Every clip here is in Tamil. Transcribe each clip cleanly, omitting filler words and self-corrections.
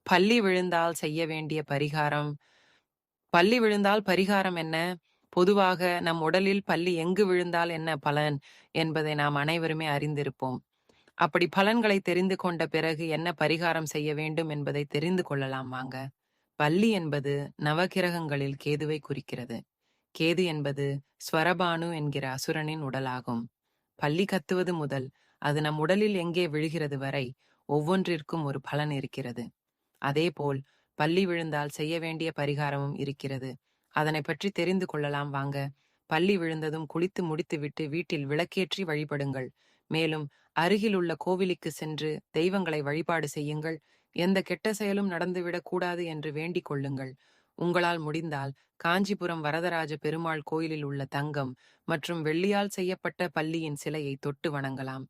பல்லி விழுந்தால் செய்ய வேண்டிய பரிகாரம். பல்லி விழுந்தால் பரிகாரம் என்ன? பொதுவாக நம் உடலில் பல்லி எங்கு விழுந்தால் என்ன பலன் என்பதை நாம் அனைவருமே அறிந்திருப்போம். அப்படி பலன்களை தெரிந்து கொண்ட பிறகு என்ன பரிகாரம் செய்ய வேண்டும் என்பதை தெரிந்து கொள்ளலாம் வாங்க. பல்லி என்பது நவகிரகங்களில் கேதுவை குறிக்கிறது. கேது என்பது ஸ்வரபானு என்கிற அசுரனின் உடலாகும். பல்லி கத்துவது முதல் அது நம் உடலில் எங்கே விழுகிறது வரை ஒவ்வொன்றிற்கும் ஒரு பலன் இருக்கிறது. அதேபோல் பல்லி விழுந்தால் செய்ய வேண்டிய பரிகாரமும் இருக்கிறது. அதனை பற்றி தெரிந்து கொள்ளலாம் வாங்க. பல்லி விழுந்ததும் குளித்து முடித்துவிட்டு வீட்டில் விளக்கேற்றி வழிபடுங்கள். மேலும் அருகில் உள்ள கோவிலுக்கு சென்று தெய்வங்களை வழிபாடு செய்யுங்கள். எந்த கெட்ட செயலும் நடந்துவிடக் கூடாது என்று வேண்டிக் கொள்ளுங்கள். உங்களால் முடிந்தால் காஞ்சிபுரம் வரதராஜ பெருமாள் கோயிலில் உள்ள தங்கம் மற்றும் வெள்ளியால் செய்யப்பட்ட பல்லியின் சிலையை தொட்டு வணங்கலாம்.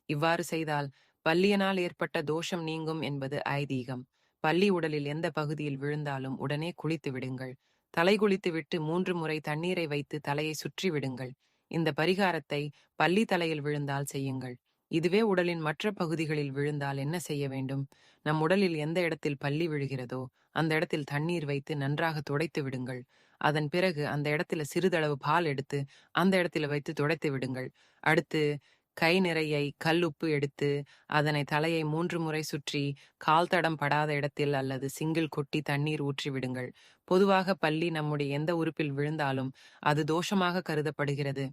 இவ்வாறு செய்தால் பல்லியனால் ஏற்பட்ட தோஷம் நீங்கும் என்பது ஐதீகம். பல்லி உடலில் எந்த பகுதியில் விழுந்தாலும் உடனே குளித்து விடுங்கள். தலை குளித்துவிட்டு 3 முறை தண்ணீரை வைத்து தலையை சுற்றி விடுங்கள். இந்த பரிகாரத்தை பல்லி தலையில் விழுந்தால் செய்யுங்கள். இதுவே உடலின் மற்ற பகுதிகளில் விழுந்தால் என்ன செய்ய வேண்டும்? நம் உடலில் எந்த இடத்தில் பல்லி விழுகிறதோ அந்த இடத்தில் தண்ணீர் வைத்து நன்றாக துடைத்து விடுங்கள். அதன் பிறகு அந்த இடத்துல சிறிதளவு பால் எடுத்து அந்த இடத்துல வைத்து துடைத்து விடுங்கள். அடுத்து கை நிறைய கல்லுப்பு எடுத்து அதனை தலையை 3 முறை சுற்றி கால் தடம் படாத இடத்தில் அல்லது சிங்கிள் கொட்டி தண்ணீர் ஊற்றி விடுங்கள். பொதுவாக பல்லி நம்முடைய எந்த உறுப்பில் விழுந்தாலும் அது தோஷமாக கருதப்படுகிறது.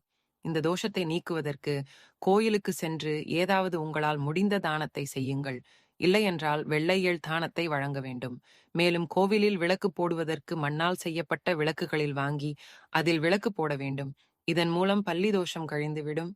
இந்த தோஷத்தை நீக்குவதற்கு கோயிலுக்கு சென்று ஏதாவது உங்களால் முடிந்த தானத்தை செய்யுங்கள். இல்லையென்றால் வெள்ளை எள் தானத்தை வழங்க வேண்டும். மேலும் கோவிலில் விளக்கு போடுவதற்கு மண்ணால் செய்யப்பட்ட விளக்குகளில் வாங்கி அதில் விளக்கு போட வேண்டும். இதன் மூலம் பல்லி தோஷம் கழிந்துவிடும்.